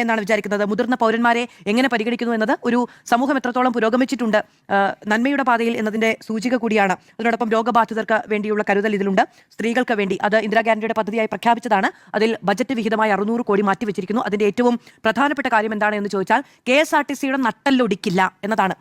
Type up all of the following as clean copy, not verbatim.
എന്നാണ് വിചാരിക്കുന്നത്. മുതിർന്ന പൗരന്മാരെ എങ്ങനെ പരിഗണിക്കുന്നു എന്നത് ഒരു സമൂഹം എത്രത്തോളം പുരോഗമിച്ചിട്ടുണ്ട് നന്മയുടെ പാതയിൽ എന്നതിന്റെ സൂചിക കൂടിയാണ്. അതിനോടൊപ്പം രോഗബാധിതർക്ക് വേണ്ടിയുള്ള കരുതൽ ഇതിലുണ്ട്. സ്ത്രീകൾക്ക് വേണ്ടി അത് ഇന്ദിരാഗാന്ധിയുടെ പദ്ധതിയായി പ്രഖ്യാപിച്ചതാണ്. അതിൽ ബജറ്റ് വിഹിതമായി 600 കോടി മാറ്റിവെച്ചിരിക്കുന്നു. അതിന്റെ ഏറ്റവും പ്രധാനപ്പെട്ട കാര്യം എന്താണ് എന്ന് ചോദിച്ചാൽ KSRTCയുടെ നട്ടെല്ലൊടിക്കില്ല എന്നതാണ്.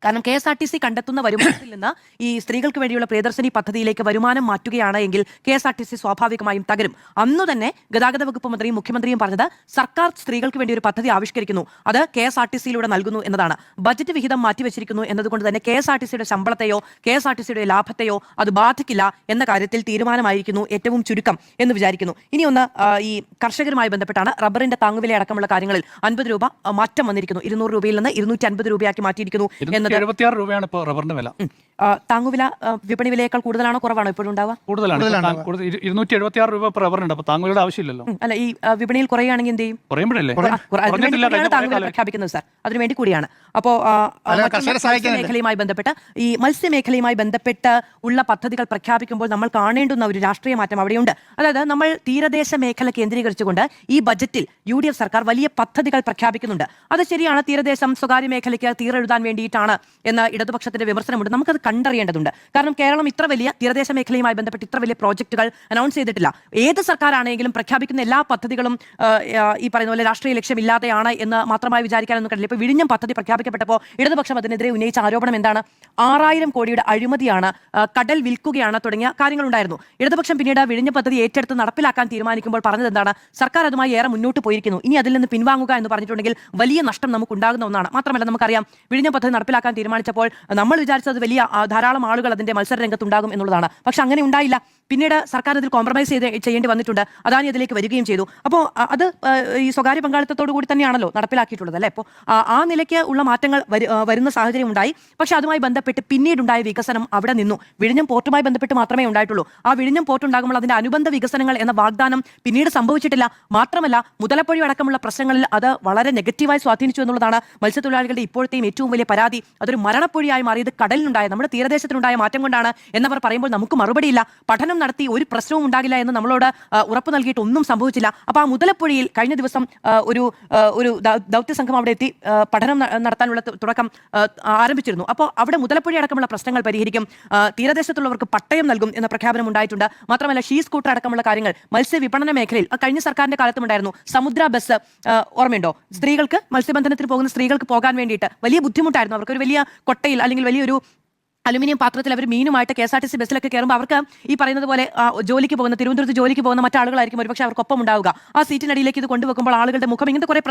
കാരണം KSRTC കണ്ടെത്തുന്ന വരുമാനത്തിൽ നിന്ന് ഈ സ്ത്രീകൾക്ക് വേണ്ടിയുള്ള പ്രിയദർശിനി പദ്ധതിയിലേക്ക് വരുമാനം മാറ്റുകയാണ് എങ്കിൽ KSRTC സ്വാഭാവികമായും തകരും. അന്നു തന്നെ ഗതാഗത വകുപ്പ് മന്ത്രിയും മുഖ്യമന്ത്രിയും പറഞ്ഞത് സർക്കാർ സ്ത്രീകൾക്ക് വേണ്ടി ഒരു പദ്ധതി ആവിഷ്കരിക്കുന്നു, അത് KSRTCയിലൂടെ നൽകുന്നു എന്നതാണ്. ബജറ്റ് വിഹിതം മാറ്റിവെച്ചിരിക്കുന്നു എന്നതുകൊണ്ട് തന്നെ KSRTCയുടെ ശമ്പളത്തെയോ KSRTCയുടെ ലാഭത്തെയോ അത് ബാധിക്കില്ല എന്ന കാര്യത്തിൽ തീരുമാനമായിരിക്കുന്നു ഏറ്റവും ചുരുക്കം എന്ന് വിചാരിക്കുന്നു. ഇനി ഒന്ന് ഈ കർഷകരുമായി ബന്ധപ്പെട്ടാണ്. റബ്ബറിന്റെ താങ്ങുവില അടക്കമുള്ള കാര്യങ്ങളിൽ 50 രൂപ മാറ്റം വന്നിരിക്കുന്നു. 200 രൂപയിൽ നിന്ന് 250 രൂപയാക്കി മാറ്റിയിരിക്കുന്നു. 76 രൂപയാണ് ഇപ്പോൾ റബ്ബറിന്റെ വില. താങ്ങുവില വിപണി വിലയേക്കാൾ കൂടുതലാണോ കുറവാണോ ഇപ്പോഴും ഉണ്ടാവുക? കൂടുതലാണ്. 276 രൂപ ഇപ്പോൾ റബ്ബറിനുണ്ട്. അപ്പോൾ താങ്ങുവിലയുടെ ആവശ്യമില്ലല്ലോ. അല്ല, ഈ വിപണിയിൽ കുറയുകയാണെങ്കിൽ എന്ത് ചെയ്യും? കുറയുമ്പോഴല്ലേ താങ്ങുവില പ്രഖ്യാപിക്കുന്നത് സാർ, അതിനുവേണ്ടി കൂടിയാണ്. അപ്പോൾ മേഖലയുമായി ബന്ധപ്പെട്ട് ഈ മത്സ്യമേഖലയുമായി ബന്ധപ്പെട്ട് ഉള്ള പദ്ധതികൾ പ്രഖ്യാപിക്കുമ്പോൾ നമ്മൾ കാണേണ്ടുന്ന ഒരു രാഷ്ട്രീയ മാറ്റം അവിടെയുണ്ട്. അതായത് നമ്മൾ തീരദേശ മേഖല കേന്ദ്രീകരിച്ചുകൊണ്ട് ഈ ബജറ്റിൽ UDF സർക്കാർ വലിയ പദ്ധതികൾ പ്രഖ്യാപിക്കുന്നുണ്ട്. അത് ശരിയാണ്, തീരദേശം സ്വകാര്യ മേഖലയ്ക്ക് തീരെഴുതാൻ വേണ്ടിയിട്ടാണ് എന്ന ഇടതുപക്ഷത്തിന്റെ വിമർശനമുണ്ട്. നമുക്കത് കണ്ടറിയേണ്ടതുണ്ട്. കാരണം കേരളം ഇത്ര വലിയ തീരദേശ മേഖലയുമായി ബന്ധപ്പെട്ട് ഇത്ര വലിയ പ്രോജക്റ്റുകൾ അനൗൺസ് ചെയ്തിട്ടില്ല. ഏത് സർക്കാരാണെങ്കിലും പ്രഖ്യാപിക്കുന്ന എല്ലാ പദ്ധതികളും ഈ പറയുന്ന പോലെ രാഷ്ട്രീയ ലക്ഷ്യമില്ലാതെയാണ് എന്ന് മാത്രമായി വിചാരിക്കാനൊന്നും കഴിയില്ല. ഇപ്പോൾ വിഴിഞ്ഞം പദ്ധതി പ്രഖ്യാപിക്കപ്പെട്ടപ്പോൾ ഇടതുപക്ഷം അതിനെതിരെ ഉന്നയിച്ച ആരോപണം എന്താണ്? 6000 കോടിയുടെ അഴിമതിയാണ്, കടൽ വിൽക്കുകയാണ് തുടങ്ങിയ കാര്യങ്ങളുണ്ടായിരുന്നു. ഇടതുപക്ഷം പിന്നീട് വിഴിഞ്ഞം പദ്ധതി ഏറ്റെടുത്ത് നടപ്പിലാക്കാൻ തീരുമാനിക്കുമ്പോൾ പറഞ്ഞത് എന്താണ്? സർക്കാർ അതുമായി ഏറെ മുന്നോട്ട് പോയിരിക്കുന്നു, ഇനി അതിൽ നിന്ന് പിൻവാങ്ങുക എന്ന് പറഞ്ഞിട്ടുണ്ടെങ്കിൽ വലിയ നഷ്ടം നമുക്ക് ഉണ്ടാകുന്ന ഒന്നാണ്. മാത്രമല്ല നമുക്കറിയാം, വിഴിഞ്ഞം പദ്ധതി നടപ്പിലാക്കാൻ തീരുമാനിച്ചപ്പോൾ നമ്മൾ വിചാരിച്ചത് വലിയ ധാരാളം ആളുകൾ അതിന്റെ മത്സര രംഗത്തുണ്ടാകും എന്നുള്ളതാണ്. പക്ഷെ അങ്ങനെ ഉണ്ടായില്ല. പിന്നീട് സർക്കാർ ഇതിൽ കോംപ്രമൈസ് ചെയ്യേണ്ടി വന്നിട്ടുണ്ട്. അദാനി അതിലേക്ക് വരികയും ചെയ്തു. അപ്പോൾ അത് ഈ സ്വകാര്യ പങ്കാളിത്തത്തോടു കൂടി തന്നെയാണല്ലോ നടപ്പിലാക്കിയിട്ടുള്ളത് അല്ലേ? അപ്പോൾ ആ നിലയ്ക്ക് ഉള്ള മാറ്റങ്ങൾ വരുന്ന സാഹചര്യം ഉണ്ടായി. പക്ഷെ അതുമായി ബന്ധപ്പെട്ട് പിന്നീടുണ്ടായ വികസനം അവിടെ നിന്നു. വിഴിഞ്ഞം പോർട്ടുമായി ബന്ധപ്പെട്ട് മാത്രമേ ഉണ്ടായിട്ടുള്ളൂ. ആ വിഴിഞ്ഞം പോർട്ട് ഉണ്ടാകുമ്പോൾ അതിന്റെ അനുബന്ധ വികസനങ്ങൾ എന്ന വാഗ്ദാനം പിന്നീട് സംഭവിച്ചിട്ടില്ല. മാത്രമല്ല മുതലപ്പൊഴി അടക്കമുള്ള പ്രശ്നങ്ങളിൽ അത് വളരെ നെഗറ്റീവായി സ്വാധീനിച്ചു എന്നുള്ളതാണ് മത്സ്യത്തൊഴിലാളികളുടെ ഇപ്പോഴത്തെയും ഏറ്റവും വലിയ പരാതി. അതൊരു മരണപ്പൊഴിയായി മാറിയത് കടലിനുണ്ടായ, നമ്മുടെ തീരദേശത്തിനുണ്ടായ മാറ്റം കൊണ്ടാണ് എന്നവർ പറയുമ്പോൾ നമുക്ക് മറുപടിയില്ല. പഠനം നടത്തി ഒരു പ്രശ്നവും ഉണ്ടാകില്ല എന്ന് നമ്മളോട് ഉറപ്പ് നൽകിയിട്ട് ഒന്നും സംഭവിച്ചില്ല. അപ്പോൾ ആ മുതലപ്പൊഴിയിൽ കഴിഞ്ഞ ദിവസം ഒരു ദൗത്യ സംഘം അവിടെ എത്തി പഠനം നടത്താനുള്ള തുടക്കം ആരംഭിച്ചിരുന്നു. അപ്പോൾ അവിടെ മുതലപ്പൊഴി അടക്കമുള്ള പ്രശ്നങ്ങൾ പരിഹരിക്കും, തീരദേശത്തുള്ളവർക്ക് പട്ടയം നൽകും എന്ന പ്രഖ്യാപനം ഉണ്ടായിട്ടുണ്ട്. മാത്രമല്ല ഷീ സ്കൂട്ടർ അടക്കമുള്ള കാര്യങ്ങൾ മത്സ്യവിപണന മേഖലയിൽ കഴിഞ്ഞ സർക്കാരിന്റെ കാലത്തും ഉണ്ടായിരുന്നു. സമുദ്ര ബസ് ഓർമ്മയുണ്ടോ? സ്ത്രീകൾക്ക്, മത്സ്യബന്ധനത്തിന് പോകുന്ന സ്ത്രീകൾക്ക് പോകാൻ വേണ്ടിയിട്ട് വലിയ ബുദ്ധിമുട്ടായിരുന്നു. അവർക്ക് ഒരു വലിയ കൊട്ടയിൽ അല്ലെങ്കിൽ വലിയൊരു അലുമിനിയം പാത്രത്തിൽ അവർ മീനുമായിട്ട് KSRTC ബസ്സിലൊക്കെ കയറുമ്പോൾ അവർക്ക് ഈ പറയുന്നത് പോലെ ജോലിക്ക് പോകുന്ന, തിരുവനന്തപുരത്ത് ജോലിക്ക് പോകുന്ന മറ്റാളുകളായിരിക്കും ഒരുപക്ഷെ അവർക്കൊപ്പം ഉണ്ടാവുക. ആ സീറ്റിനടിയിലേക്ക് ഇത് കൊണ്ടുവെക്കുമ്പോൾ ആളുകളുടെ മുഖം ഇങ്ങനത്തെ കുറെ